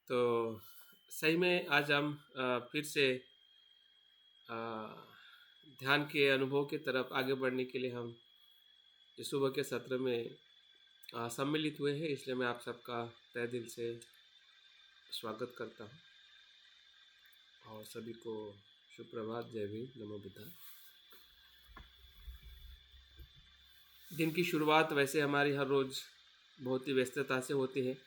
तो सही में आज हम फिर से अ, ध्यान के अनुभव की तरफ आगे बढ़ने के लिए हम इस सुबह के सत्र में सम्मिलित हुए हैं, इसलिए मैं आप सबका तहे दिल से स्वागत करता हूँ और सभी को शुभ प्रभात, जय भीम, नमो बुद्धाय। दिन की शुरुआत वैसे हमारी हर रोज़ बहुत ही व्यस्तता से होती है।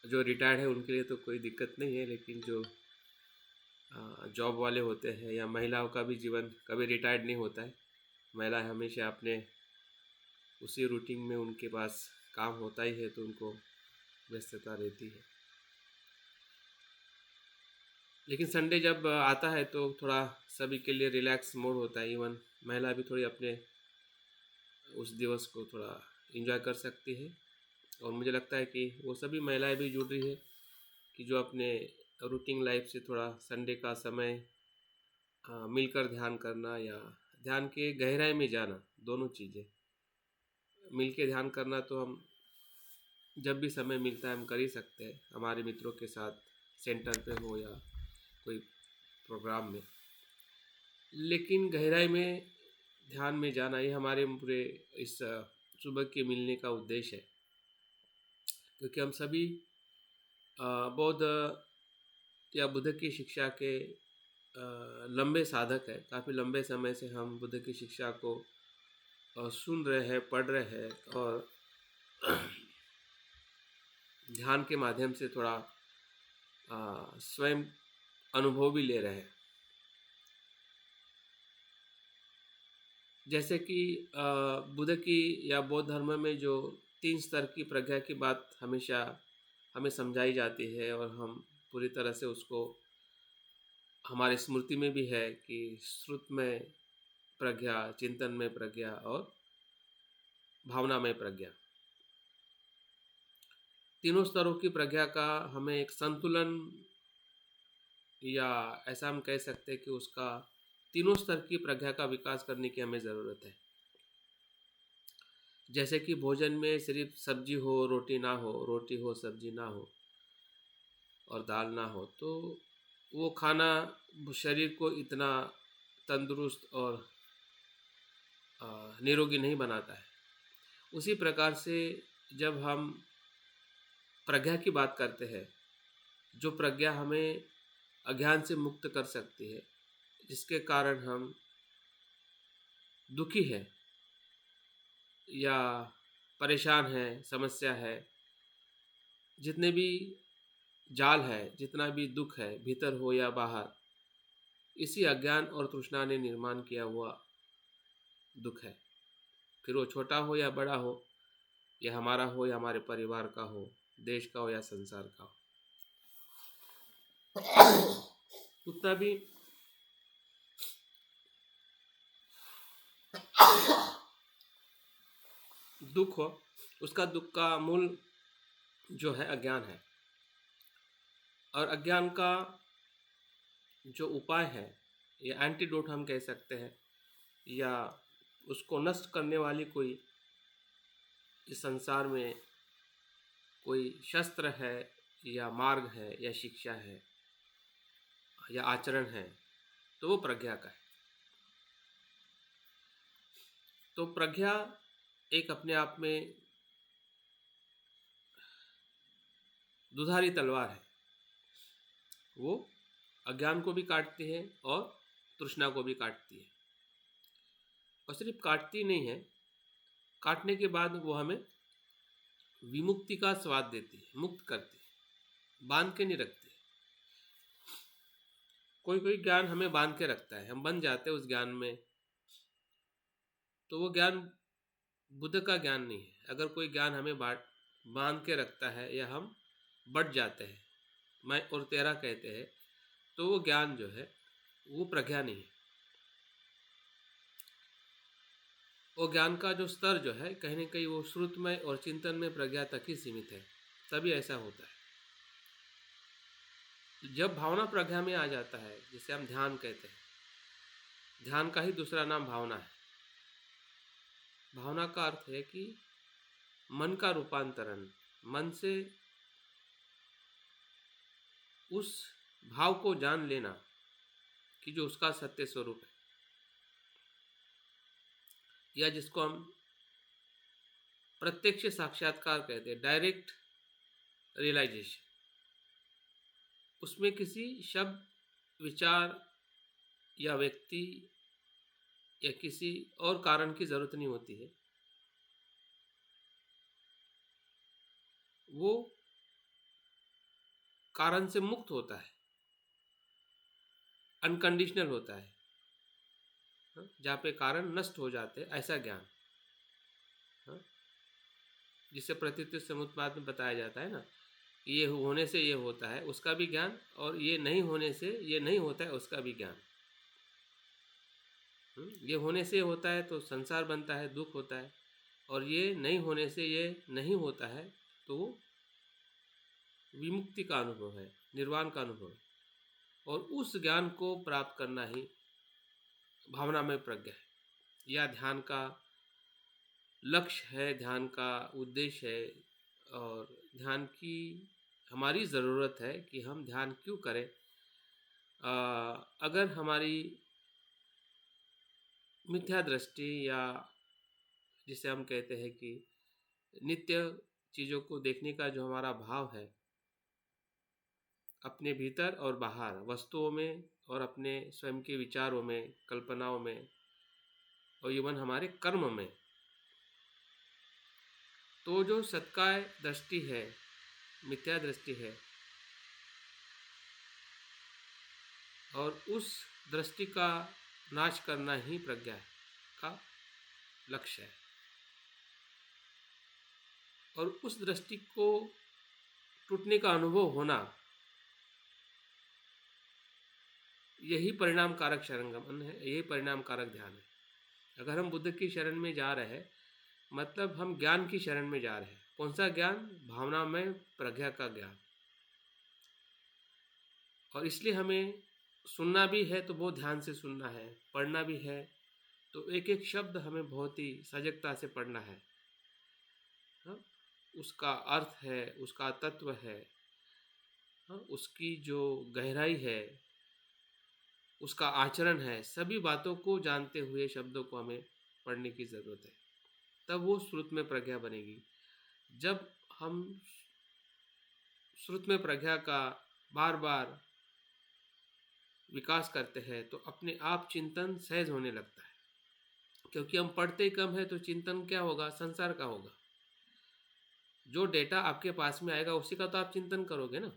जो रिटायर्ड है उनके लिए तो कोई दिक्कत नहीं है, लेकिन जो जॉब वाले होते हैं या महिलाओं का भी जीवन कभी रिटायर्ड नहीं होता है। महिला हमेशा अपने उसी रूटीन में उनके पास काम होता ही है, तो उनको व्यस्तता रहती है। लेकिन संडे जब आता है तो थोड़ा सभी के लिए रिलैक्स मोड होता है। इवन महिला भी थोड़ी अपने उस दिवस को थोड़ा एंजॉय कर सकती है। और मुझे लगता है कि वो सभी महिलाएं भी जुड़ रही है कि जो अपने रूटीन लाइफ से थोड़ा संडे का समय मिलकर ध्यान करना या ध्यान के गहराई में जाना, दोनों चीज़ें मिल के ध्यान करना तो हम जब भी समय मिलता है हम कर ही सकते हैं, हमारे मित्रों के साथ सेंटर पे हो या कोई प्रोग्राम में। लेकिन गहराई में ध्यान में जाना ये हमारे पूरे इस सुबह के मिलने का उद्देश्य है, क्योंकि हम सभी बौद्ध या बुद्ध की शिक्षा के लंबे साधक है। काफ़ी लंबे समय से हम बुद्ध की शिक्षा को सुन रहे हैं, पढ़ रहे हैं और ध्यान के माध्यम से थोड़ा स्वयं अनुभव भी ले रहे हैं। जैसे कि बुद्ध की या बौद्ध धर्म में जो 3 स्तर की प्रज्ञा की बात हमेशा हमें समझाई जाती है और हम पूरी तरह से उसको हमारी स्मृति में भी है कि श्रुत में प्रज्ञा, चिंतन में प्रज्ञा और भावना में प्रज्ञा, तीनों स्तरों की प्रज्ञा का हमें एक संतुलन या ऐसा हम कह सकते हैं कि उसका तीनों स्तर की प्रज्ञा का विकास करने की हमें ज़रूरत है। जैसे कि भोजन में सिर्फ सब्जी हो, रोटी ना हो, रोटी हो सब्जी ना हो और दाल ना हो, तो वो खाना शरीर को इतना तंदुरुस्त और निरोगी नहीं बनाता है। उसी प्रकार से जब हम प्रज्ञा की बात करते हैं, जो प्रज्ञा हमें अज्ञान से मुक्त कर सकती है, जिसके कारण हम दुखी हैं या परेशान हैं, समस्या है, जितने भी जाल है, जितना भी दुख है भीतर हो या बाहर, इसी अज्ञान और तृष्णा ने निर्माण किया हुआ दुख है। फिर वो छोटा हो या बड़ा हो, या हमारा हो या हमारे परिवार का हो, देश का हो या संसार का हो, उतना भी दुख हो, उसका दुख का मूल जो है अज्ञान है। और अज्ञान का जो उपाय है या एंटीडोट हम कह सकते हैं, या उसको नष्ट करने वाली कोई इस संसार में कोई शस्त्र है या मार्ग है या शिक्षा है या आचरण है, तो वो प्रज्ञा का है। तो प्रज्ञा एक अपने आप में दुधारी तलवार है। वो अज्ञान को भी काटती है और तृष्णा को भी काटती है। और सिर्फ काटती नहीं है, काटने के बाद वो हमें विमुक्ति का स्वाद देती है, मुक्त करती है, बांध के नहीं रखती। कोई कोई ज्ञान हमें बांध के रखता है, हम बन जाते हैं उस ज्ञान में, तो वो ज्ञान बुद्ध का ज्ञान नहीं है। अगर कोई ज्ञान हमें बांध के रखता है या हम बढ़ जाते हैं, मैं और तेरा कहते हैं, तो वो ज्ञान जो है वो प्रज्ञा नहीं है। वो ज्ञान का जो स्तर जो है कहीं न कहीं वो श्रुतमय और चिंतन में प्रज्ञा तक ही सीमित है। तभी ऐसा होता है। जब भावना प्रज्ञा में आ जाता है, जिसे हम ध्यान कहते हैं, ध्यान का ही दूसरा नाम भावना है। भावना का अर्थ है कि मन का रूपांतरण, मन से उस भाव को जान लेना कि जो उसका सत्य स्वरूप है, या जिसको हम प्रत्यक्ष साक्षात्कार कहते हैं, डायरेक्ट रियलाइजेशन। उसमें किसी शब्द, विचार या व्यक्ति या किसी और कारण की जरूरत नहीं होती है। वो कारण से मुक्त होता है, अनकंडीशनल होता है, जहाँ पे कारण नष्ट हो जाते हैं, ऐसा ज्ञान, जिसे प्रतीति समुत्पाद में बताया जाता है ना, ये होने से ये होता है उसका भी ज्ञान, और ये नहीं होने से ये नहीं होता है उसका भी ज्ञान। ये होने से होता है तो संसार बनता है, दुख होता है, और ये नहीं होने से ये नहीं होता है तो विमुक्ति का अनुभव है, निर्वाण का अनुभव है। और उस ज्ञान को प्राप्त करना ही भावना में प्रज्ञा है, या ध्यान का लक्ष्य है, ध्यान का उद्देश्य है। और ध्यान की हमारी ज़रूरत है कि हम ध्यान क्यों करें। अगर हमारी मिथ्या दृष्टि, या जिसे हम कहते हैं कि नित्य चीज़ों को देखने का जो हमारा भाव है, अपने भीतर और बाहर वस्तुओं में, और अपने स्वयं के विचारों में, कल्पनाओं में, और इवन हमारे कर्म में, तो जो सत्काय दृष्टि है, मिथ्या दृष्टि है, और उस दृष्टि का नाश करना ही प्रज्ञा का लक्ष्य है। और उस दृष्टि को टूटने का अनुभव होना, यही परिणाम कारक शरणगमन है, यही परिणाम कारक ध्यान है। अगर हम बुद्ध की शरण में जा रहे हैं, मतलब हम ज्ञान की शरण में जा रहे हैं। कौन सा ज्ञान? भावना में प्रज्ञा का ज्ञान। और इसलिए हमें सुनना भी है तो बहुत ध्यान से सुनना है, पढ़ना भी है तो एक एक शब्द हमें बहुत ही सजगता से पढ़ना है। हाँ? उसका अर्थ है, उसका तत्व है, हाँ? उसकी जो गहराई है, उसका आचरण है, सभी बातों को जानते हुए शब्दों को हमें पढ़ने की ज़रूरत है। तब वो श्रुत में प्रज्ञा बनेगी। जब हम श्रुत में प्रज्ञा का बार बार विकास करते हैं तो अपने आप चिंतन सहज होने लगता है, क्योंकि हम पढ़ते कम है तो चिंतन क्या होगा? संसार का होगा। जो डेटा आपके पास में आएगा उसी का तो आप चिंतन करोगे ना।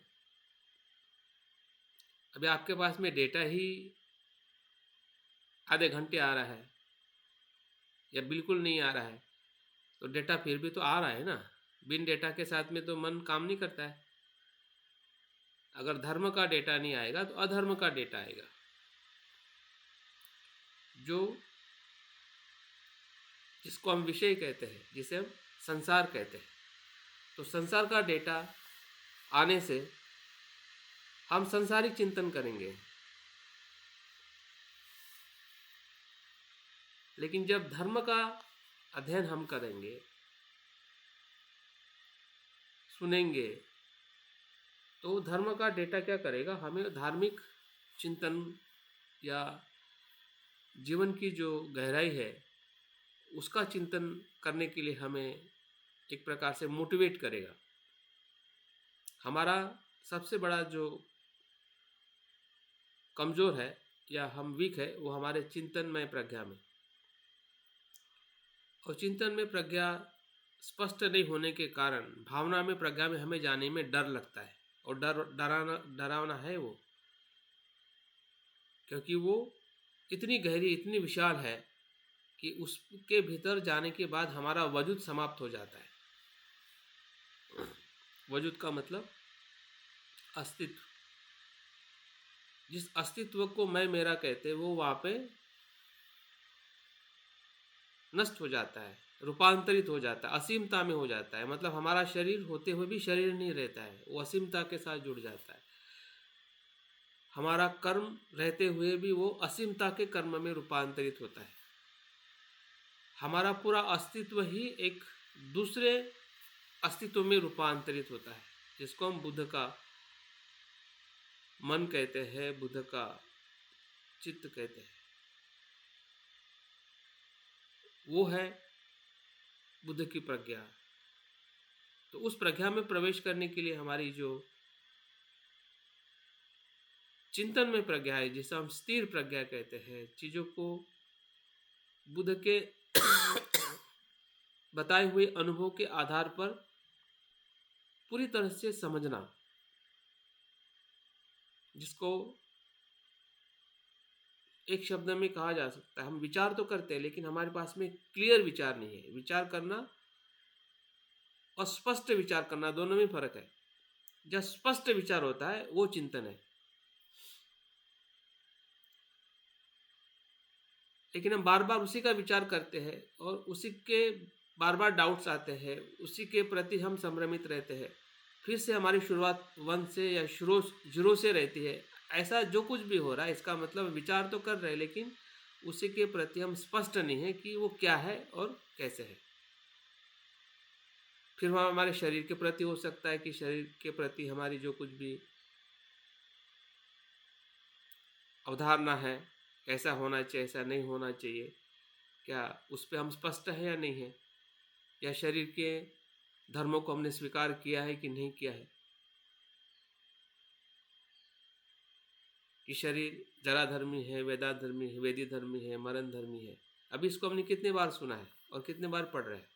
अभी आपके पास में डेटा ही आधे घंटे आ रहा है या बिल्कुल नहीं आ रहा है, तो डेटा फिर भी तो आ रहा है ना। बिन डेटा के साथ में तो मन काम नहीं करता है। अगर धर्म का डेटा नहीं आएगा तो अधर्म का डेटा आएगा। जो जिसको हम विषय कहते हैं, जिसे हम संसार कहते हैं, तो संसार का डेटा आने से हम संसारिक चिंतन करेंगे। लेकिन जब धर्म का अध्ययन हम करेंगे, सुनेंगे, तो धर्म का डेटा क्या करेगा? हमें धार्मिक चिंतन या जीवन की जो गहराई है उसका चिंतन करने के लिए हमें एक प्रकार से मोटिवेट करेगा। हमारा सबसे बड़ा जो कमज़ोर है या हम वीक है वो हमारे चिंतन में प्रज्ञा में। और चिंतन में प्रज्ञा स्पष्ट नहीं होने के कारण भावना में प्रज्ञा में हमें जाने में डर लगता है। और डरावना है वो, क्योंकि वो इतनी गहरी, इतनी विशाल है कि उसके भीतर जाने के बाद हमारा वजूद समाप्त हो जाता है। वजूद का मतलब अस्तित्व। जिस अस्तित्व को मैं मेरा कहते हैं वो वहाँ पे नष्ट हो जाता है, रूपांतरित हो जाता है, असीमता में हो जाता है। मतलब हमारा शरीर होते हुए भी शरीर नहीं रहता है, वो असीमता के साथ जुड़ जाता है। हमारा कर्म रहते हुए भी वो असीमता के कर्म में रूपांतरित होता है। हमारा पूरा अस्तित्व ही एक दूसरे अस्तित्व में रूपांतरित होता है, जिसको हम बुद्ध का मन कहते हैं, बुद्ध का चित्त कहते हैं, वो है बुद्ध की प्रज्ञा। तो उस प्रज्ञा में प्रवेश करने के लिए हमारी जो चिंतन में प्रज्ञा है, जिसे हम स्थिर प्रज्ञा कहते हैं, चीज़ों को बुद्ध के बताए हुए अनुभव के आधार पर पूरी तरह से समझना, जिसको एक शब्द में कहा जा सकता है, हम विचार तो करते हैं लेकिन हमारे पास में क्लियर विचार नहीं है। विचार करना और स्पष्ट विचार करना, दोनों में फर्क है। जब स्पष्ट विचार होता है वो चिंतन है, लेकिन हम बार बार उसी का विचार करते हैं और उसी के बार बार डाउट्स आते हैं, उसी के प्रति हम संभ्रमित रहते हैं, फिर से हमारी शुरुआत वन से या शुरू जीरो से रहती है। ऐसा जो कुछ भी हो रहा है, इसका मतलब विचार तो कर रहे हैं लेकिन उसी के प्रति हम स्पष्ट नहीं है कि वो क्या है और कैसे है। फिर वह हमारे शरीर के प्रति हो सकता है कि शरीर के प्रति हमारी जो कुछ भी अवधारणा है, ऐसा होना चाहिए, ऐसा नहीं होना चाहिए, क्या उस पर हम स्पष्ट है या नहीं है, या शरीर के धर्मों को हमने स्वीकार किया है कि नहीं किया है, कि शरीर जरा धर्मी है, वेदा धर्मी है, वेदी धर्मी है, मरण धर्मी है। अभी इसको हमने कितने बार सुना है और कितने बार पढ़ रहे हैं,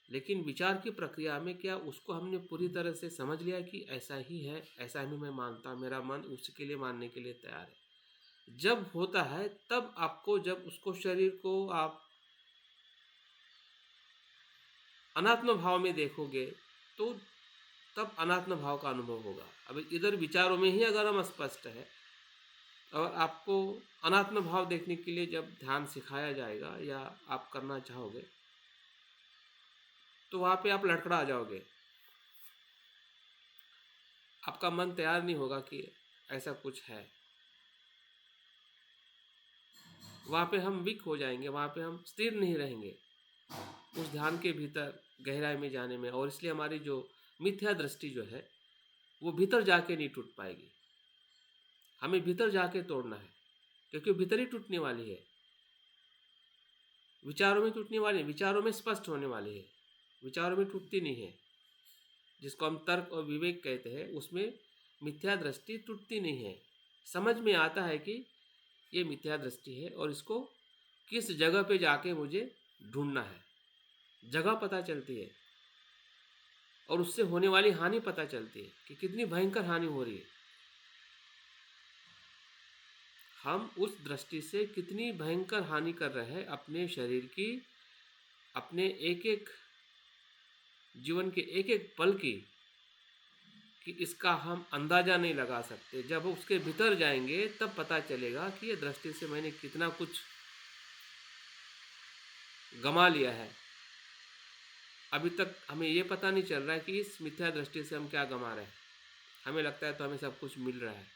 लेकिन विचार की प्रक्रिया में क्या उसको हमने पूरी तरह से समझ लिया कि ऐसा ही है, ऐसा ही मैं मानता, मेरा मन उसके लिए मानने के लिए तैयार है। जब होता है तब आपको, जब उसको शरीर को आप अनात्म भाव में देखोगे तो तब अनात्म भाव का अनुभव होगा। अब इधर विचारों में ही अगर हम स्पष्ट है और आपको अनात्म भाव देखने के लिए जब ध्यान सिखाया जाएगा या आप करना चाहोगे तो वहाँ पे आप लड़खड़ा जाओगे, आपका मन तैयार नहीं होगा कि ऐसा कुछ है। वहाँ पे हम वीक हो जाएंगे, वहाँ पे हम स्थिर नहीं रहेंगे उस ध्यान के भीतर गहराई में जाने में, और इसलिए हमारी जो मिथ्या दृष्टि जो है वो भीतर जाके नहीं टूट पाएगी। हमें भीतर जाके तोड़ना है, क्योंकि भीतर ही टूटने वाली है, विचारों में टूटने वाली है, विचारों में स्पष्ट होने वाली है, विचारों में टूटती नहीं है। जिसको हम तर्क और विवेक कहते हैं, उसमें मिथ्या दृष्टि टूटती नहीं है। समझ में आता है कि ये मिथ्या दृष्टि है और इसको किस जगह पे जाके मुझे ढूंढना है, जगह पता चलती है और उससे होने वाली हानि पता चलती है कि कितनी भयंकर हानि हो रही है। हम उस दृष्टि से कितनी भयंकर हानि कर रहे हैं अपने शरीर की, अपने एक एक जीवन के एक एक पल की, कि इसका हम अंदाज़ा नहीं लगा सकते। जब उसके भीतर जाएंगे तब पता चलेगा कि ये दृष्टि से मैंने कितना कुछ गमा लिया है। अभी तक हमें ये पता नहीं चल रहा है कि इस मिथ्या दृष्टि से हम क्या गमा रहे हैं। हमें लगता है तो हमें सब कुछ मिल रहा है,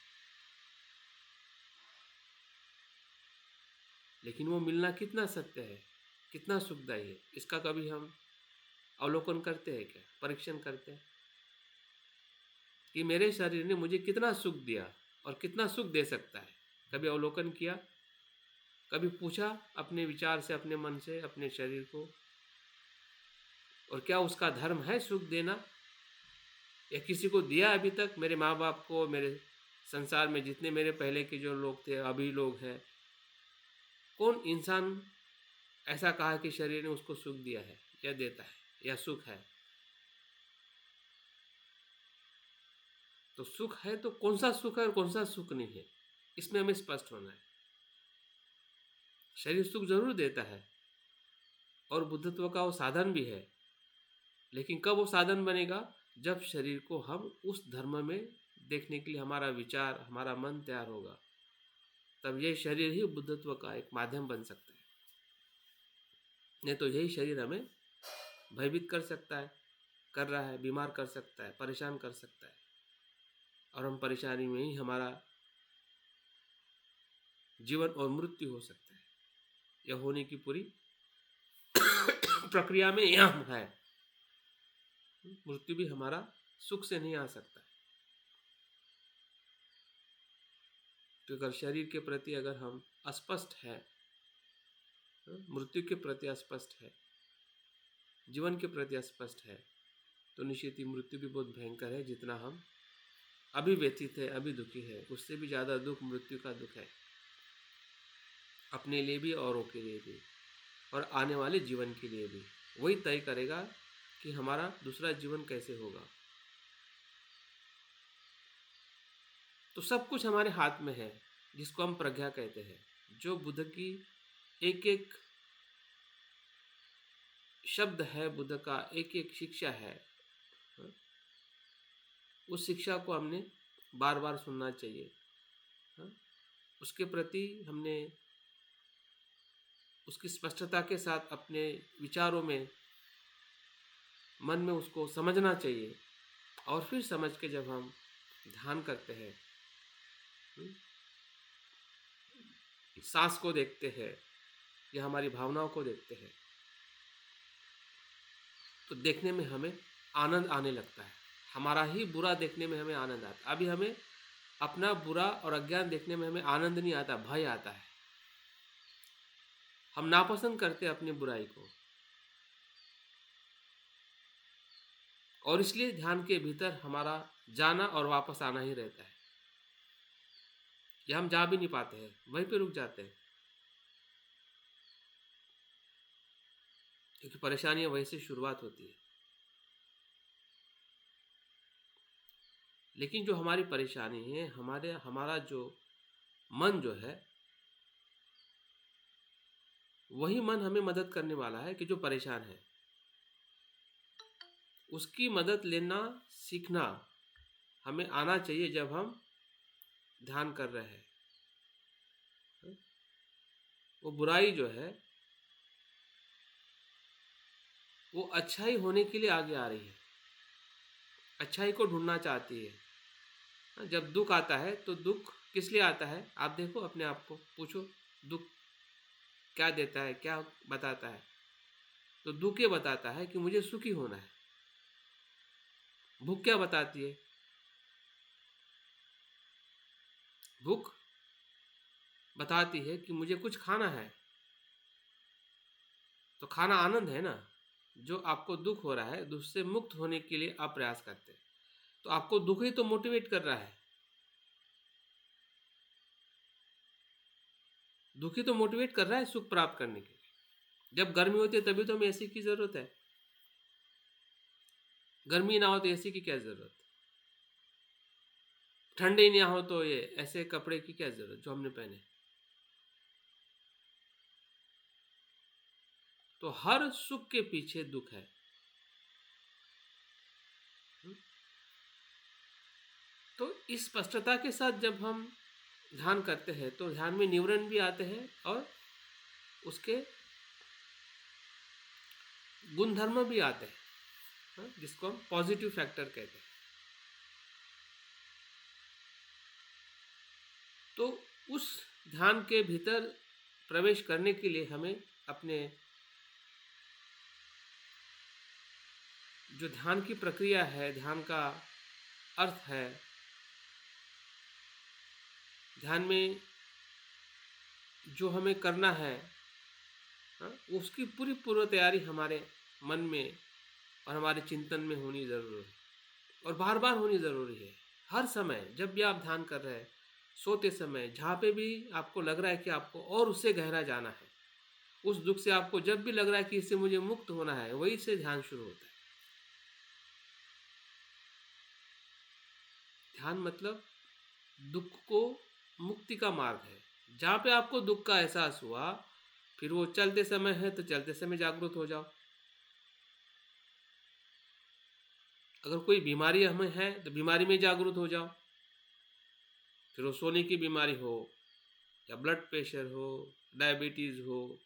लेकिन वो मिलना कितना सत्य है, कितना सुखदायी है, इसका कभी हम अवलोकन करते हैं क्या, परीक्षण करते हैं कि मेरे शरीर ने मुझे कितना सुख दिया और कितना सुख दे सकता है? कभी अवलोकन किया? कभी पूछा अपने विचार से, अपने मन से, अपने शरीर को, और क्या उसका धर्म है सुख देना, या किसी को दिया अभी तक? मेरे माँ बाप को, मेरे संसार में जितने मेरे पहले के जो लोग थे, अभी लोग हैं, कौन इंसान ऐसा कहा कि शरीर ने उसको सुख दिया है या देता है या सुख है? तो सुख है तो कौन सा सुख है और कौन सा सुख नहीं है, इसमें हमें स्पष्ट होना है। शरीर सुख जरूर देता है और बुद्धत्व का वो साधन भी है, लेकिन कब वो साधन बनेगा? जब शरीर को हम उस धर्म में देखने के लिए हमारा विचार, हमारा मन तैयार होगा, तब ये शरीर ही बुद्धत्व का एक माध्यम बन सकता है। नहीं तो यही शरीर हमें भयभीत कर सकता है, कर रहा है, बीमार कर सकता है, परेशान कर सकता है, और हम परेशानी में ही हमारा जीवन और मृत्यु हो सकता है। यह होने की पूरी प्रक्रिया में यह है। मृत्यु भी हमारा सुख से नहीं आ सकता है। तो अगर शरीर के प्रति अगर हम अस्पष्ट है, मृत्यु के प्रति अस्पष्ट है, जीवन के प्रति अस्पष्ट है, तो निश्चित ही मृत्यु भी बहुत भयंकर है। जितना हम अभी व्यथित है, अभी दुखी है, उससे भी ज़्यादा दुख मृत्यु का दुख है, अपने लिए भी औरों के लिए भी, और आने वाले जीवन के लिए भी। वही तय करेगा कि हमारा दूसरा जीवन कैसे होगा। तो सब कुछ हमारे हाथ में है, जिसको हम प्रज्ञा कहते हैं, जो बुद्ध की एक एक शब्द है, बुद्ध का एक एक शिक्षा है, उस शिक्षा को हमने बार बार सुनना चाहिए। उसके प्रति हमने उसकी स्पष्टता के साथ अपने विचारों में, मन में उसको समझना चाहिए, और फिर समझ के जब हम ध्यान करते हैं, सांस को देखते हैं या हमारी भावनाओं को देखते हैं, तो देखने में हमें आनंद आने लगता है। हमारा ही बुरा देखने में हमें आनंद आता है। अभी हमें अपना बुरा और अज्ञान देखने में हमें आनंद नहीं आता, भय आता है। हम नापसंद करते हैं अपनी बुराई को, और इसलिए ध्यान के भीतर हमारा जाना और वापस आना ही रहता है, या हम जा भी नहीं पाते हैं, वहीं पे रुक जाते हैं, क्योंकि परेशानियां वहीं से शुरुआत होती है। लेकिन जो हमारी परेशानी है, हमारा जो मन जो है, वही मन हमें मदद करने वाला है कि जो परेशान है, उसकी मदद लेना सीखना हमें आना चाहिए जब हम ध्यान कर रहे हैं। वो बुराई जो है, वो अच्छाई होने के लिए आगे आ रही है, अच्छाई को ढूंढना चाहती है। जब दुख आता है तो दुख किस लिए आता है? आप देखो, अपने आप को पूछो, दुख क्या देता है, क्या बताता है? तो दुख ये बताता है कि मुझे सुखी होना है। भूख क्या बताती है? भूख बताती है कि मुझे कुछ खाना है। तो खाना आनंद है ना। जो आपको दुख हो रहा है, दुख से मुक्त होने के लिए आप प्रयास करते हैं, तो आपको दुख ही तो मोटिवेट कर रहा है। दुखी तो मोटिवेट कर रहा है सुख प्राप्त करने के लिए। जब गर्मी होती है तभी तो हमें एसी की जरूरत है। गर्मी ना हो तो एसी की क्या जरूरत? ठंडी ना हो तो ये ऐसे कपड़े की क्या जरूरत जो हमने पहने? तो हर सुख के पीछे दुख है। तो इस स्पष्टता के साथ जब हम ध्यान करते हैं, तो ध्यान में निवरण भी आते हैं और उसके गुणधर्म भी आते हैं, जिसको हम पॉजिटिव फैक्टर कहते हैं। तो उस ध्यान के भीतर प्रवेश करने के लिए हमें अपने जो ध्यान की प्रक्रिया है, ध्यान का अर्थ है, ध्यान में जो हमें करना है, उसकी पूरी पूर्व तैयारी हमारे मन में और हमारे चिंतन में होनी ज़रूरी है, और बार बार होनी ज़रूरी है। हर समय जब भी आप ध्यान कर रहे हैं, सोते समय, जहाँ पे भी आपको लग रहा है कि आपको और उससे गहरा जाना है, उस दुख से आपको जब भी लग रहा है कि इससे मुझे मुक्त होना है, वही से ध्यान शुरू होता है। ध्यान मतलब दुख को मुक्ति का मार्ग है। जहाँ पे आपको दुख का एहसास हुआ, फिर वो चलते समय है तो चलते समय जागरूक हो जाओ। अगर कोई बीमारी हमें है तो बीमारी में जागरूक हो जाओ। फिर वो सोने की बीमारी हो, या ब्लड प्रेशर हो, डायबिटीज़ हो,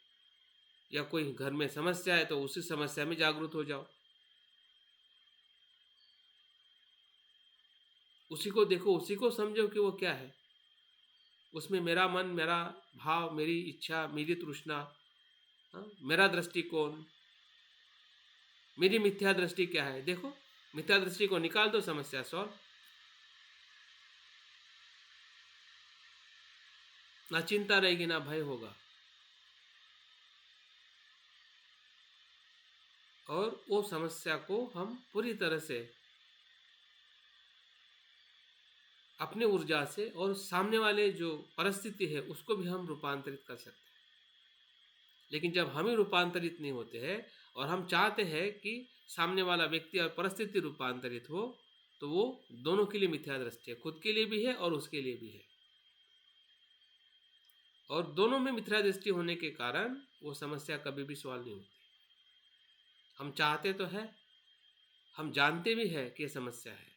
या कोई घर में समस्या है तो उसी समस्या में जागरूक हो जाओ। उसी को देखो, उसी को समझो कि वो क्या है। उसमें मेरा मन, मेरा भाव, मेरी इच्छा, मेरी तृष्णा, मेरा दृष्टिकोण, मेरी मिथ्या दृष्टि क्या है, देखो। मिथ्या दृष्टि को निकाल दो, समस्या सॉल्व। ना चिंता रहेगी ना भय होगा, और वो समस्या को हम पूरी तरह से अपने ऊर्जा से और सामने वाले जो परिस्थिति है उसको भी हम रूपांतरित कर सकते हैं। लेकिन जब हम ही रूपांतरित नहीं होते हैं और हम चाहते हैं कि सामने वाला व्यक्ति और परिस्थिति रूपांतरित हो, तो वो दोनों के लिए मिथ्या दृष्टि है, खुद के लिए भी है और उसके लिए भी है। और दोनों में मिथ्या दृष्टि होने के कारण वो समस्या कभी भी सॉल्व नहीं होती। हम चाहते तो है, हम जानते भी है कि ये समस्या है,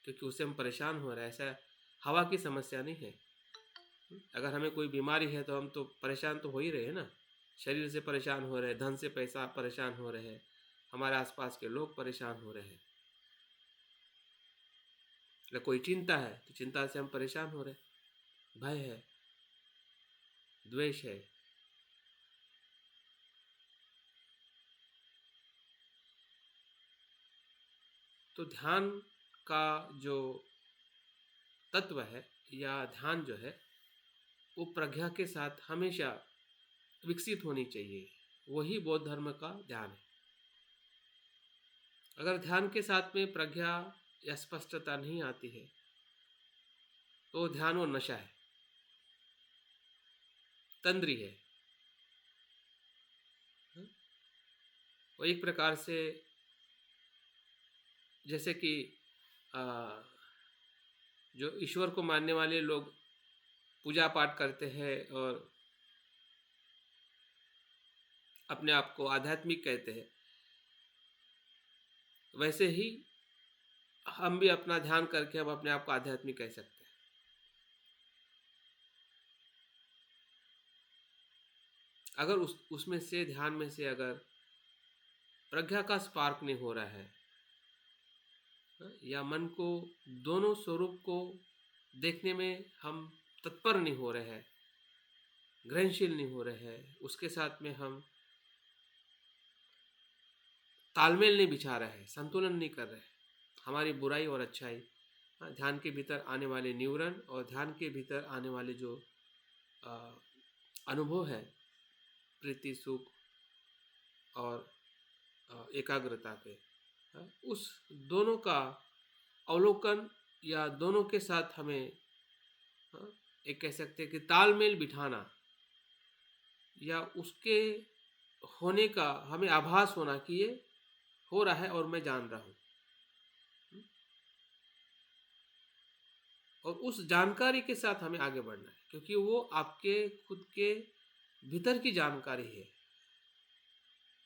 क्योंकि उससे हम परेशान हो रहे हैं। ऐसा हवा की समस्या नहीं है। अगर हमें कोई बीमारी है तो हम तो परेशान तो हो ही रहे हैं ना, शरीर से परेशान हो रहे हैं, धन से पैसा परेशान हो रहे हैं, हमारे आसपास के लोग परेशान हो रहे हैं। अगर कोई चिंता है तो चिंता से हम परेशान हो रहे हैं, भय है, द्वेष है। तो ध्यान का जो तत्व है या ध्यान जो है वो प्रज्ञा के साथ हमेशा विकसित होनी चाहिए। वही बौद्ध धर्म का ध्यान है। अगर ध्यान के साथ में प्रज्ञा या स्पष्टता नहीं आती है तो ध्यान वो नशा है, तंद्री है। वो एक प्रकार से जैसे कि जो ईश्वर को मानने वाले लोग पूजा पाठ करते हैं और अपने आप को आध्यात्मिक कहते हैं, वैसे ही हम भी अपना ध्यान करके हम अपने आप को आध्यात्मिक कह सकते हैं। अगर उसमें से ध्यान में से अगर प्रज्ञा का स्पार्क नहीं हो रहा है या मन को दोनों स्वरूप को देखने में हम तत्पर नहीं हो रहे हैं, ग्रहणशील नहीं हो रहे हैं, उसके साथ में हम तालमेल नहीं बिछा रहे हैं, संतुलन नहीं कर रहे, हमारी बुराई और अच्छाई, ध्यान के भीतर आने वाले न्यूरन और ध्यान के भीतर आने वाले जो अनुभव है, प्रीति सुख और एकाग्रता के, उस दोनों का अवलोकन या दोनों के साथ हमें एक कह सकते हैं कि तालमेल बिठाना या उसके होने का हमें आभास होना कि ये हो रहा है और मैं जान रहा हूँ, और उस जानकारी के साथ हमें आगे बढ़ना है, क्योंकि वो आपके खुद के भीतर की जानकारी है।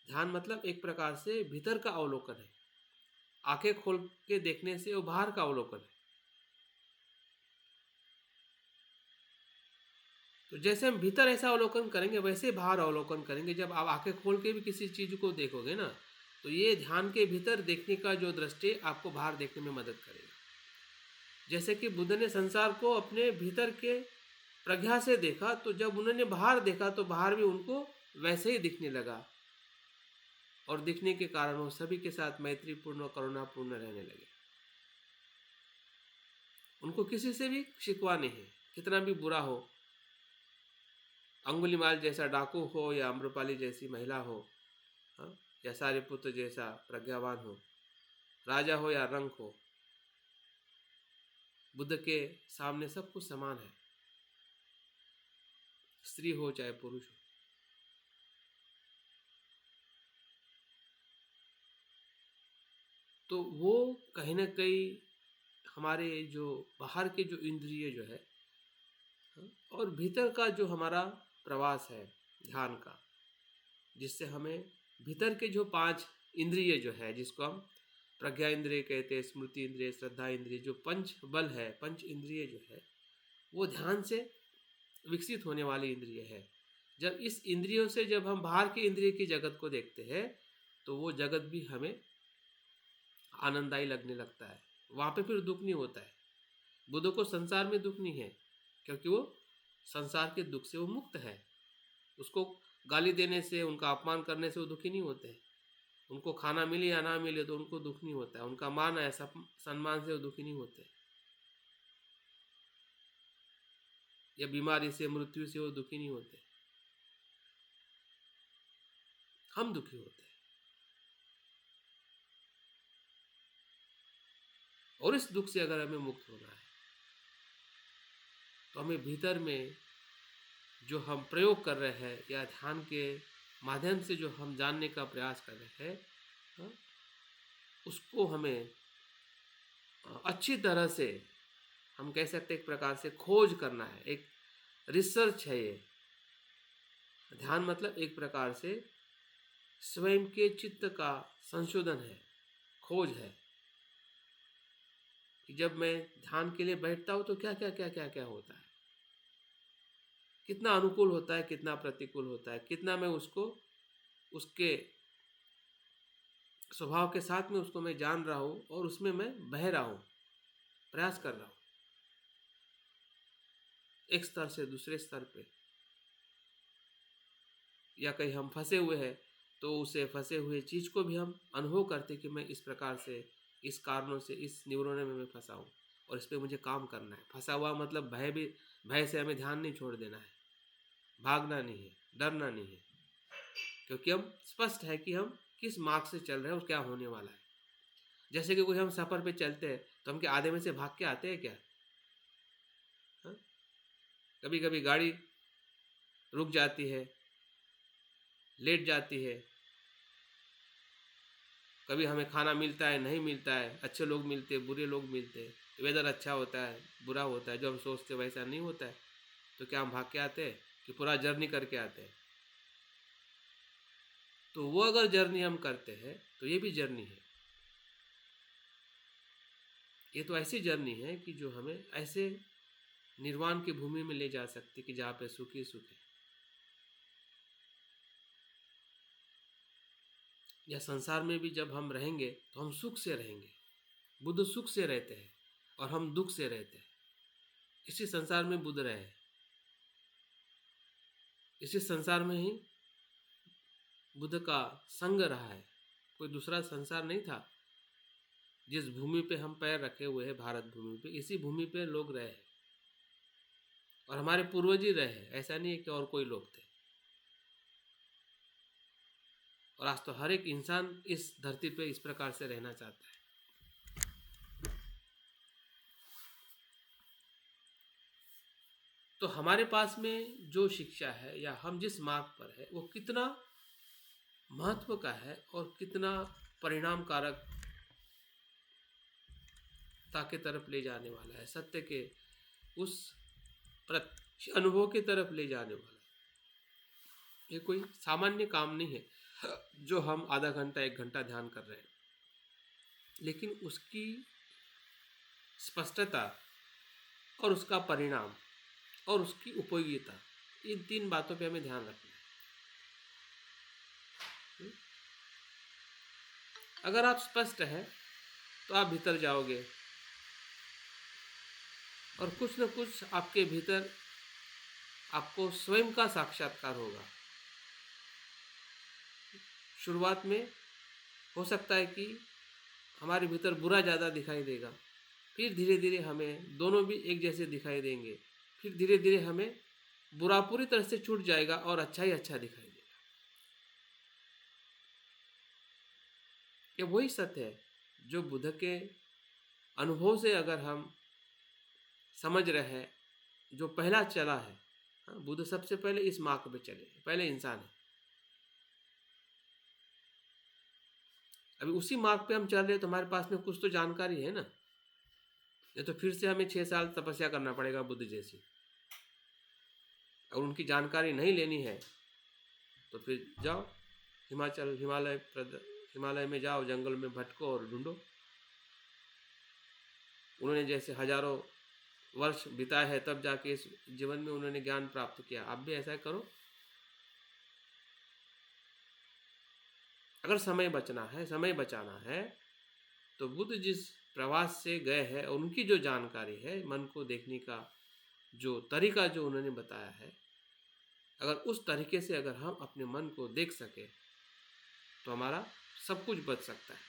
ध्यान मतलब एक प्रकार से भीतर का अवलोकन है, आंखें खोल के देखने से वो बाहर का अवलोकन है। तो जैसे हम भीतर ऐसा अवलोकन करेंगे वैसे बाहर अवलोकन करेंगे। जब आप आंखें खोल के भी किसी चीज़ को देखोगे ना, तो ये ध्यान के भीतर देखने का जो दृष्टि आपको बाहर देखने में मदद करेगा। जैसे कि बुद्ध ने संसार को अपने भीतर के प्रज्ञा से देखा, तो जब उन्होंने बाहर देखा तो बाहर भी उनको वैसे ही दिखने लगा, और दिखने के कारण वो सभी के साथ मैत्रीपूर्ण और करुणापूर्ण रहने लगे। उनको किसी से भी शिकवा नहीं है, कितना भी बुरा हो, अंगुलीमाल जैसा डाकू हो या अम्रपाली जैसी महिला हो, या सारिपुत्र जैसा प्रज्ञावान हो, राजा हो या रंक हो, बुद्ध के सामने सब कुछ समान है, स्त्री हो चाहे पुरुष हो। तो वो कहीं ना कहीं हमारे जो बाहर के जो इंद्रिय जो है और भीतर का जो हमारा प्रवास है ध्यान का, जिससे हमें भीतर के जो 5 इंद्रिय जो है, जिसको हम प्रज्ञा इंद्रिय कहते हैं, स्मृति इंद्रिय, श्रद्धा इंद्रिय, जो पंच बल है, पंच इंद्रिय जो है, वो ध्यान से विकसित होने वाली इंद्रिय है। जब इस इंद्रियों से जब हम बाहर के इंद्रिय की जगत को देखते हैं तो वो जगत भी हमें आनंददायी लगने लगता है, वहाँ पे फिर दुख नहीं होता है। बुद्ध को संसार में दुख नहीं है, क्योंकि वो संसार के दुख से वो मुक्त है। उसको गाली देने से, उनका अपमान करने से वो दुखी नहीं होते हैं। उनको खाना मिले या ना मिले तो उनको दुख नहीं होता है, उनका मान है, सम्मान से वो दुखी नहीं होते। या बीमारी से, मृत्यु से वो दुखी नहीं होते, हम दुखी होते हैं। और इस दुख से अगर हमें मुक्त होना है तो हमें भीतर में जो हम प्रयोग कर रहे हैं या ध्यान के माध्यम से जो हम जानने का प्रयास कर रहे हैं, हाँ, उसको हमें अच्छी तरह से, हम कह सकते हैं एक प्रकार से खोज करना है। एक रिसर्च है ये। ध्यान मतलब एक प्रकार से स्वयं के चित्त का संशोधन है, खोज है कि जब मैं ध्यान के लिए बैठता हूँ तो क्या क्या क्या क्या क्या होता है, कितना अनुकूल होता है, कितना प्रतिकूल होता है, कितना मैं उसको उसके स्वभाव के साथ में उसको मैं जान रहा हूँ और उसमें मैं बह रहा हूँ, प्रयास कर रहा हूँ एक स्तर से दूसरे स्तर पे। या कहीं हम फंसे हुए हैं तो उसे फंसे हुए चीज़ को भी हम अनुभव करते कि मैं इस प्रकार से, इस कारणों से, इस न्यूरोन में मैं फंसा हूँ और इस पे मुझे काम करना है। फंसा हुआ मतलब भय भी, भय से हमें ध्यान नहीं छोड़ देना है, भागना नहीं है, डरना नहीं है, क्योंकि हम स्पष्ट है कि हम किस मार्ग से चल रहे हैं और क्या होने वाला है। जैसे कि कोई हम सफ़र पे चलते हैं तो हम क्या आधे में से भाग के आते हैं क्या? हाँ? कभी कभी गाड़ी रुक जाती है, लेट जाती है, कभी हमें खाना मिलता है, नहीं मिलता है, अच्छे लोग मिलते हैं, बुरे लोग मिलते हैं, वेदर अच्छा होता है, बुरा होता है, जो हम सोचते वैसा नहीं होता है, तो क्या हम भाग के आते हैं कि पूरा जर्नी करके आते हैं? तो वो अगर जर्नी हम करते हैं तो ये भी जर्नी है। ये तो ऐसी जर्नी है कि जो हमें ऐसे निर्वाण की भूमि में ले जा सकती कि जहाँ पे सुख ही सुख है। या संसार में भी जब हम रहेंगे तो हम सुख से रहेंगे। बुद्ध सुख से रहते हैं और हम दुख से रहते हैं। इसी संसार में बुद्ध रहे, इसी संसार में ही बुद्ध का संग रहा है। कोई दूसरा संसार नहीं था। जिस भूमि पे हम पैर रखे हुए हैं, भारत भूमि पे, इसी भूमि पे लोग रहे और हमारे पूर्वज ही रहे। ऐसा नहीं है कि और कोई लोग थे। और आज तो हर एक इंसान इस धरती पे इस प्रकार से रहना चाहता है। तो हमारे पास में जो शिक्षा है या हम जिस मार्ग पर है वो कितना महत्व का है और कितना परिणाम कारक के तरफ ले जाने वाला है, सत्य के उस प्रत्यक्ष अनुभव की तरफ ले जाने वाला है। ये कोई सामान्य काम नहीं है जो हम आधा घंटा एक घंटा ध्यान कर रहे हैं, लेकिन उसकी स्पष्टता और उसका परिणाम और उसकी उपयोगिता, इन तीन बातों पे हमें ध्यान रखना है। अगर आप स्पष्ट है तो आप भीतर जाओगे और कुछ न कुछ आपके भीतर आपको स्वयं का साक्षात्कार होगा। शुरुआत में हो सकता है कि हमारे भीतर बुरा ज़्यादा दिखाई देगा, फिर धीरे धीरे हमें दोनों भी एक जैसे दिखाई देंगे, फिर धीरे धीरे हमें बुरा पूरी तरह से छूट जाएगा और अच्छा ही अच्छा दिखाई देगा। ये वही सत्य है जो बुद्ध के अनुभव से अगर हम समझ रहे हैं, जो पहला चला है। हाँ, बुद्ध सबसे पहले इस मार्ग पे चले, पहले इंसान है। अभी उसी मार्ग पे हम चल रहे हैं तो हमारे पास में कुछ तो जानकारी है ना। ये तो फिर से हमें 6 साल तपस्या करना पड़ेगा बुद्ध जैसी। और उनकी जानकारी नहीं लेनी है तो फिर जाओ हिमालय में जाओ, जंगल में भटको और ढूंढो। उन्होंने जैसे हजारों वर्ष बिताए हैं तब जाके इस जीवन में उन्होंने ज्ञान प्राप्त किया। आप भी ऐसा करो। अगर समय बचाना है तो बुद्ध जिस प्रवास से गए हैं, उनकी जो जानकारी है, मन को देखने का जो तरीका जो उन्होंने बताया है, अगर उस तरीके से अगर हम अपने मन को देख सके तो हमारा सब कुछ बच सकता है।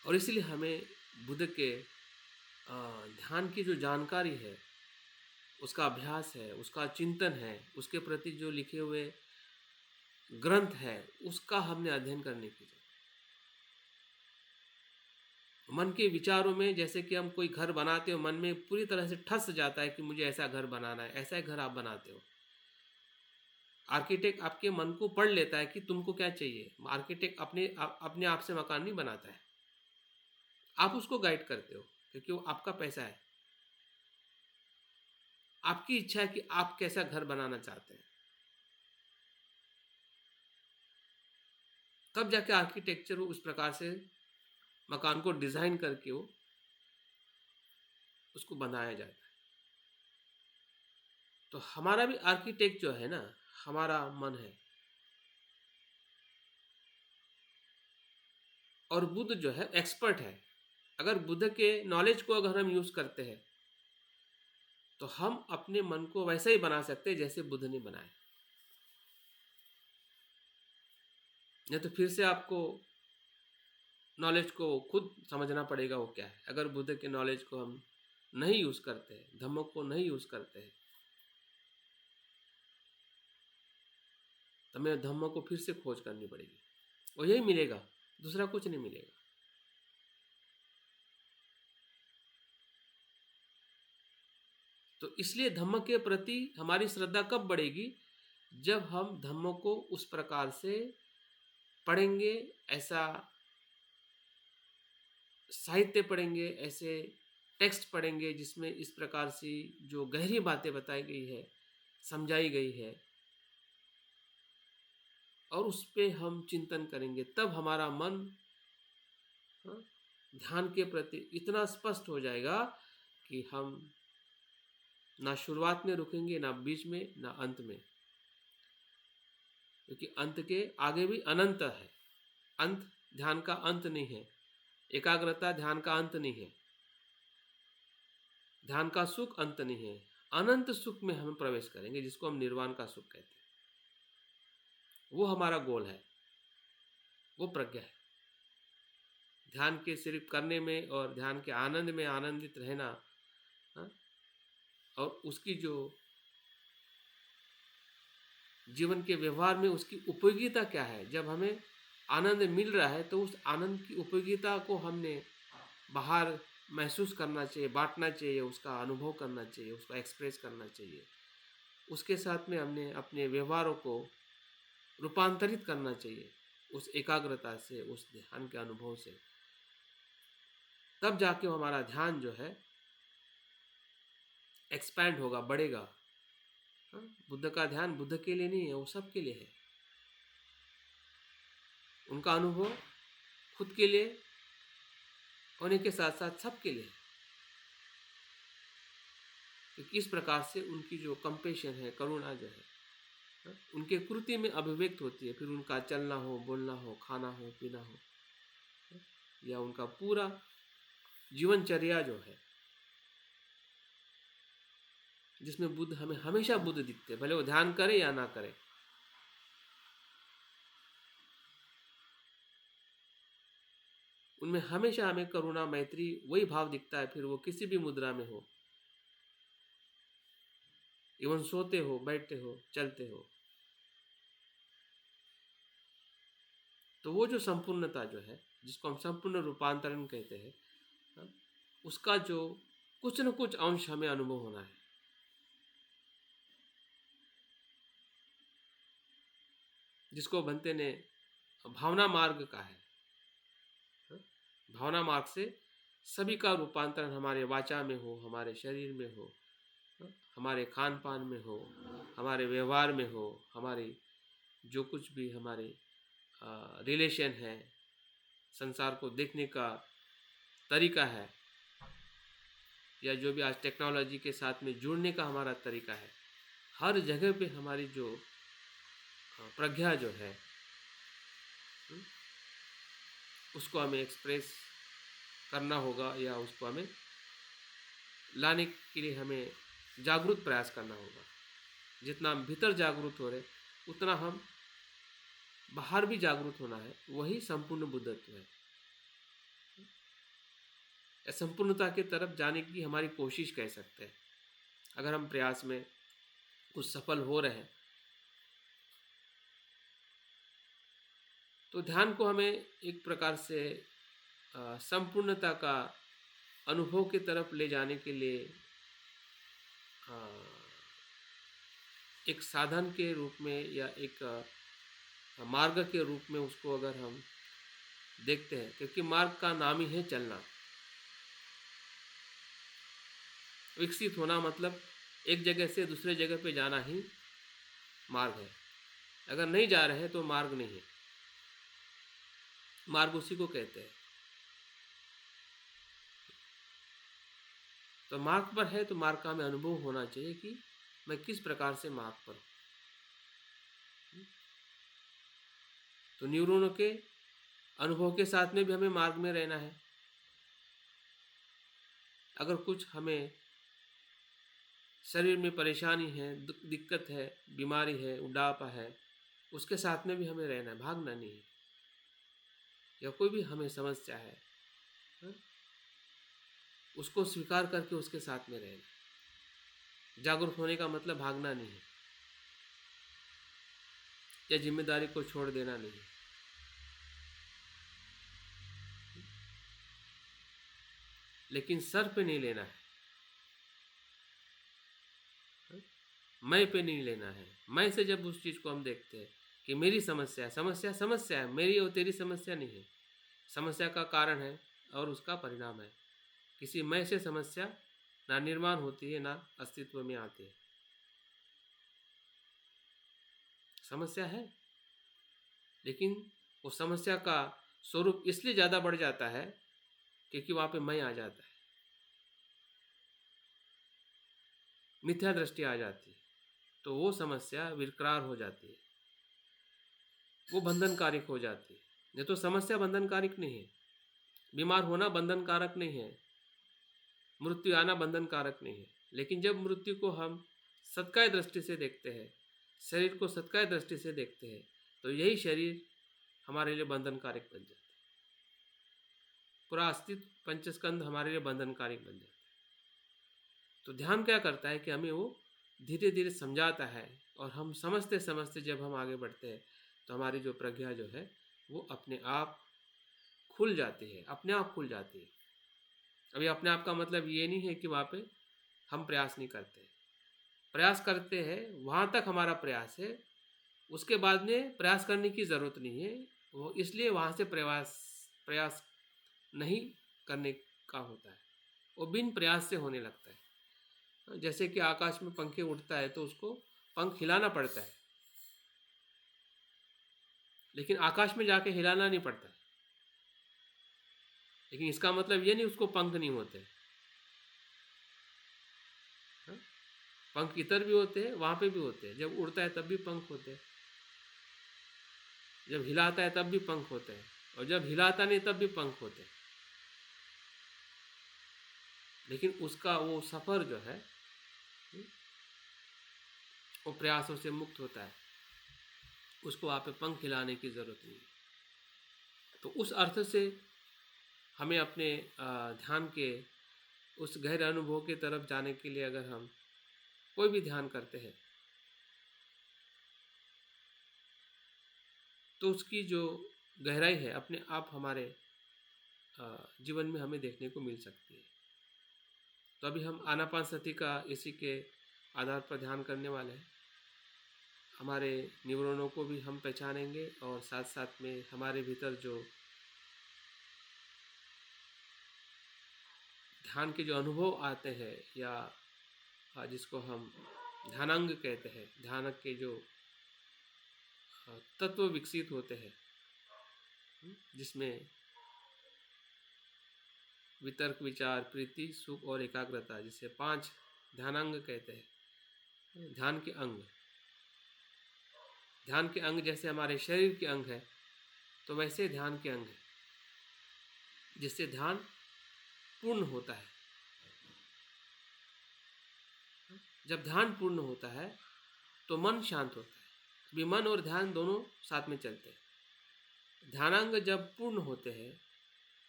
और इसलिए हमें बुद्ध के ध्यान की जो जानकारी है, उसका अभ्यास है, उसका चिंतन है, उसके प्रति जो लिखे हुए ग्रंथ है, उसका हमने अध्ययन करने की जरूरत। मन के विचारों में जैसे कि हम कोई घर बनाते हो, मन में पूरी तरह से ठस जाता है कि मुझे ऐसा घर बनाना है, ऐसा घर आप बनाते हो। आर्किटेक्ट आपके मन को पढ़ लेता है कि तुमको क्या चाहिए। आर्किटेक्ट अपने आप से मकान नहीं बनाता है, आप उसको गाइड करते हो क्योंकि वो आपका पैसा है। आपकी इच्छा है कि आप कैसा घर बनाना चाहते हैं, तब जाके आर्किटेक्चर उस प्रकार से मकान को डिजाइन करके वो उसको बनाया जाता है। तो हमारा भी आर्किटेक्ट जो है ना, हमारा मन है। और बुद्ध जो है एक्सपर्ट है। अगर बुद्ध के नॉलेज को अगर हम यूज करते हैं तो हम अपने मन को वैसे ही बना सकते हैं जैसे बुद्ध ने बनाया। नहीं तो फिर से आपको नॉलेज को खुद समझना पड़ेगा वो क्या है। अगर बुद्ध के नॉलेज को हम नहीं यूज करते हैं, धम्म को नहीं यूज करते हैं, तो हमें धम्म को फिर से खोज करनी पड़ेगी और यही मिलेगा, दूसरा कुछ नहीं मिलेगा। तो इसलिए धम्म के प्रति हमारी श्रद्धा कब बढ़ेगी, जब हम धम्म को उस प्रकार से पढ़ेंगे, ऐसा साहित्य पढ़ेंगे, ऐसे टेक्स्ट पढ़ेंगे जिसमें इस प्रकार से जो गहरी बातें बताई गई है, समझाई गई है, और उस पे हम चिंतन करेंगे, तब हमारा मन ध्यान के प्रति इतना स्पष्ट हो जाएगा कि हम ना शुरुआत में रुकेंगे, ना बीच में, ना अंत में, क्योंकि अंत के आगे भी अनंत है। अंत ध्यान का अंत नहीं है, एकाग्रता ध्यान का अंत नहीं है, ध्यान का सुख अंत नहीं है। अनंत सुख में हम प्रवेश करेंगे, जिसको हम निर्वाण का सुख कहते हैं। वो हमारा गोल है, वो प्रज्ञा है। ध्यान के सिर्फ करने में और ध्यान के आनंद में आनंदित रहना, और उसकी जो जीवन के व्यवहार में उसकी उपयोगिता क्या है। जब हमें आनंद मिल रहा है तो उस आनंद की उपयोगिता को हमने बाहर महसूस करना चाहिए, बांटना चाहिए, उसका अनुभव करना चाहिए, उसको एक्सप्रेस करना चाहिए। उसके साथ में हमने अपने व्यवहारों को रूपांतरित करना चाहिए उस एकाग्रता से, उस ध्यान के अनुभव से। तब जाके हमारा ध्यान जो है एक्सपैंड होगा, बढ़ेगा। बुद्ध का ध्यान बुद्ध के लिए नहीं है, वो सबके लिए है। उनका अनुभव खुद के लिए होने के साथ साथ सबके लिए है। तो किस प्रकार से उनकी जो कंपेशन है, करुणा जो है, उनके कृति में अभिव्यक्त होती है। फिर उनका चलना हो, बोलना हो, खाना हो, पीना हो, या उनका पूरा जीवनचर्या जो है, जिसमें बुद्ध हमें हमेशा बुद्ध दिखते हैं, भले वो ध्यान करे या ना करे। उनमें हमेशा हमें करुणा, मैत्री, वही भाव दिखता है। फिर वो किसी भी मुद्रा में हो, इवन सोते हो, बैठते हो, चलते हो, तो वो जो संपूर्णता जो है, जिसको हम संपूर्ण रूपांतरण कहते हैं, उसका जो कुछ न कुछ अंश हमें अनुभव होना है। जिसको बनते ने भावना मार्ग का है। भावना मार्ग से सभी का रूपांतरण हमारे वाचा में हो, हमारे शरीर में हो, हमारे खान पान में हो, हमारे व्यवहार में हो, हमारी जो कुछ भी हमारे रिलेशन है, संसार को देखने का तरीका है, या जो भी आज टेक्नोलॉजी के साथ में जुड़ने का हमारा तरीका है, हर जगह पे हमारी जो प्रज्ञा जो है, उसको हमें एक्सप्रेस करना होगा, या उसको हमें लाने के लिए हमें जागरूक प्रयास करना होगा। जितना हम भीतर जागरूक हो रहे, उतना हम बाहर भी जागरूक होना है। वही संपूर्ण बुद्धत्व है। या संपूर्णता की तरफ जाने की हमारी कोशिश कह सकते हैं। अगर हम प्रयास में कुछ सफल हो रहे हैं तो ध्यान को हमें एक प्रकार से संपूर्णता का अनुभव की तरफ ले जाने के लिए अ, एक साधन के रूप में या एक मार्ग के रूप में उसको अगर हम देखते हैं, क्योंकि मार्ग का नाम ही है चलना। विकसित होना मतलब एक जगह से दूसरे जगह पे जाना ही मार्ग है। अगर नहीं जा रहे हैं तो मार्ग नहीं है। मार्ग उसी को कहते हैं। तो मार्ग पर है तो मार्ग का हमें अनुभव होना चाहिए कि मैं किस प्रकार से मार्ग पर हूँ। तो न्यूरॉनों के अनुभव के साथ में भी हमें मार्ग में रहना है। अगर कुछ हमें शरीर में परेशानी है, दिक्कत है, बीमारी है, बुढ़ापा है, उसके साथ में भी हमें रहना है, भागना नहीं है। या कोई भी हमें समस्या है, उसको स्वीकार करके उसके साथ में रहना। जागरूक होने का मतलब भागना नहीं है या जिम्मेदारी को छोड़ देना नहीं है। लेकिन सर पे नहीं लेना है, मैं पे नहीं लेना है। मैं से जब उस चीज़ को हम देखते हैं कि मेरी समस्या समस्या है, मेरी और तेरी समस्या नहीं है। समस्या का कारण है और उसका परिणाम है। किसी मैं से समस्या ना निर्माण होती है ना अस्तित्व में आती है। समस्या है, लेकिन वो समस्या का स्वरूप इसलिए ज़्यादा बढ़ जाता है क्योंकि वहाँ पे मैं आ जाता है, मिथ्या दृष्टि आ जाती है। तो वो समस्या विकराल हो जाती है, वो बंधनकारक हो जाती है। नहीं तो समस्या बंधनकारक नहीं है, बीमार होना बंधनकारक नहीं है, मृत्यु आना बंधनकारक नहीं है। लेकिन जब मृत्यु को हम सत्काय दृष्टि से देखते हैं, शरीर को सत्काय दृष्टि से देखते हैं, तो यही शरीर हमारे लिए बंधनकारक बन जाता है। पूरा अस्तित्व पंचस्कंध हमारे लिए बंधनकारक बन जाता है। तो ध्यान क्या करता है कि हमें वो धीरे धीरे समझाता है, और हम समझते समझते जब हम आगे बढ़ते हैं तो हमारी जो प्रज्ञा जो है वो अपने आप खुल जाती है, अपने आप खुल जाती है। अभी अपने आप का मतलब ये नहीं है कि वहाँ पे हम प्रयास नहीं करते, प्रयास करते हैं, वहाँ तक हमारा प्रयास है। उसके बाद में प्रयास करने की ज़रूरत नहीं है, वो इसलिए वहाँ से प्रयास नहीं करने का होता है, वो बिन प्रयास से होने लगता है। जैसे कि आकाश में पंखे उड़ता है तो उसको पंख हिलाना पड़ता है, लेकिन आकाश में जाके हिलाना नहीं पड़ता है। लेकिन इसका मतलब ये नहीं उसको पंख नहीं होते। पंख इधर भी होते हैं, वहाँ पे भी होते हैं। जब उड़ता है तब भी पंख होते हैं, जब हिलाता है तब भी पंख होते हैं, और जब हिलाता नहीं तब भी पंख होते हैं। लेकिन उसका वो सफ़र जो है वो प्रयासों से मुक्त होता है, उसको वहाँ पे पंख हिलाने की ज़रूरत नहीं है। तो उस अर्थ से हमें अपने ध्यान के उस गहरे अनुभव की तरफ जाने के लिए अगर हम कोई भी ध्यान करते हैं तो उसकी जो गहराई है अपने आप हमारे जीवन में हमें देखने को मिल सकती है। तो अभी हम आनापानसति का इसी के आधार पर ध्यान करने वाले हैं। हमारे न्यूरॉनों को भी हम पहचानेंगे और साथ साथ में हमारे भीतर जो ध्यान के जो अनुभव आते हैं या जिसको हम ध्यानांग कहते हैं, ध्यान के जो तत्व विकसित होते हैं, जिसमें वितर्क, विचार, प्रीति, सुख और एकाग्रता, जिसे 5 ध्यानांग कहते हैं। ध्यान के अंग, ध्यान के अंग जैसे हमारे शरीर के अंग है, तो वैसे ध्यान के अंग है, जिससे ध्यान पूर्ण होता है। जब ध्यान पूर्ण होता है तो मन शांत होता है। अभी मन और ध्यान दोनों साथ में चलते हैं। ध्यानांग जब पूर्ण होते हैं,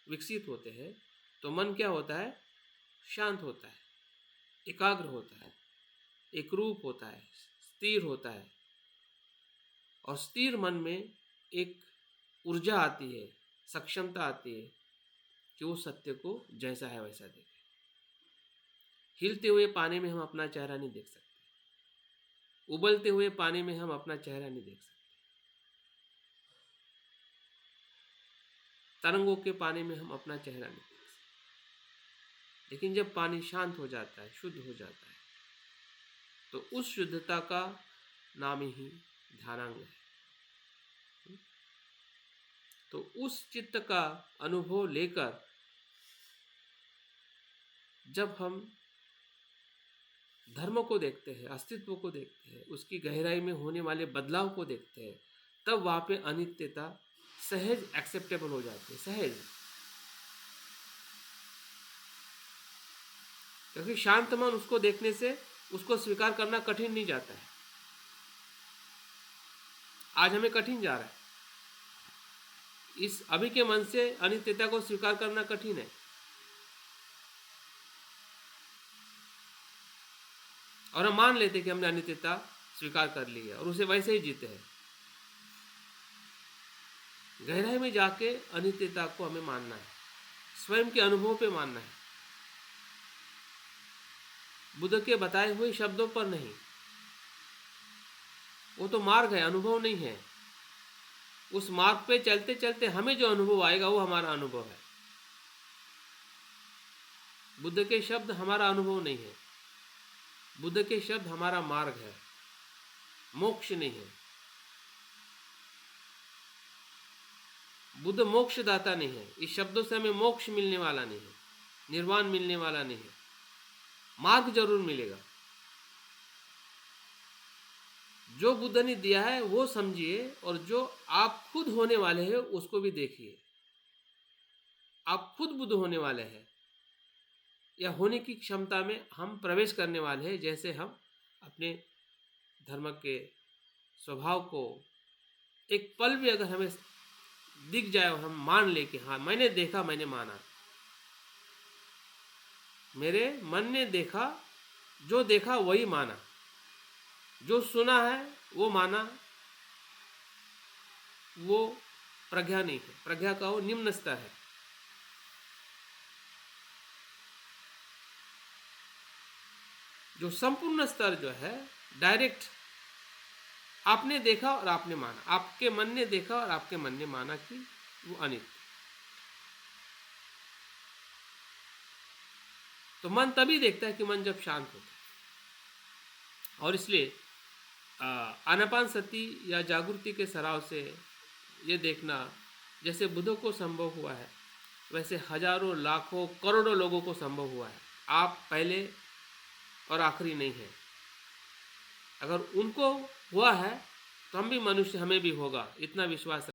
विकसित होते हैं, तो मन क्या होता है? शांत होता है, एकाग्र होता है, एकरूप होता है, स्थिर होता है। और स्थिर मन में एक ऊर्जा आती है, सक्षमता आती है कि वो सत्य को जैसा है वैसा देखे। हिलते हुए पानी में हम अपना चेहरा नहीं देख सकते, उबलते हुए पानी में हम अपना चेहरा नहीं देख सकते, तरंगों के पानी में हम अपना चेहरा नहीं देख सकते। लेकिन जब पानी शांत हो जाता है, शुद्ध हो जाता है, तो उस शुद्धता का नाम ही ध्यानांग है। तो उस चित्त का अनुभव लेकर जब हम धर्म को देखते हैं, अस्तित्व को देखते हैं, उसकी गहराई में होने वाले बदलाव को देखते हैं, तब वहाँ पे अनित्यता सहज एक्सेप्टेबल हो जाती है, सहज। क्योंकि शांत मन उसको देखने से उसको स्वीकार करना कठिन नहीं जाता है। आज हमें कठिन जा रहा है, इस अभी के मन से अनित्यता को स्वीकार करना कठिन है। और हम मान लेते कि हमने अनित्यता स्वीकार कर ली है और उसे वैसे ही जीते हैं। गहराई में जाके अनित्यता को हमें मानना है, स्वयं के अनुभव पे मानना है, बुद्ध के बताए हुए शब्दों पर नहीं। वो तो मार्ग है, अनुभव नहीं है। उस मार्ग पे चलते चलते हमें जो अनुभव आएगा वो हमारा अनुभव है। बुद्ध के शब्द हमारा अनुभव नहीं है, बुद्ध के शब्द हमारा मार्ग है, मोक्ष नहीं है। बुद्ध मोक्षदाता नहीं है, इस शब्दों से हमें मोक्ष मिलने वाला नहीं है, निर्वाण मिलने वाला नहीं है। मार्ग जरूर मिलेगा। जो बुद्ध ने दिया है वो समझिए, और जो आप खुद होने वाले हैं उसको भी देखिए। आप खुद बुद्ध होने वाले हैं, या होने की क्षमता में हम प्रवेश करने वाले हैं। जैसे हम अपने धर्म के स्वभाव को एक पल भी अगर हमें दिख जाए और हम मान ले कि हाँ मैंने देखा, मैंने माना, मेरे मन ने देखा, जो देखा वही माना, जो सुना है वो माना, वो प्रज्ञा नहीं है। प्रज्ञा का वो निम्न स्तर है। जो संपूर्ण स्तर जो है डायरेक्ट, आपने देखा और आपने माना, आपके मन ने देखा और आपके मन ने माना कि वो अनित्य। तो मन तभी देखता है कि मन जब शांत होता है। और इसलिए आनापान सती या जागृति के सराव से ये देखना जैसे बुद्ध को संभव हुआ है, वैसे हजारों लाखों करोड़ों लोगों को संभव हुआ है। आप पहले और आखिरी नहीं है। अगर उनको हुआ है तो हम भी मनुष्य, हमें भी होगा, इतना विश्वास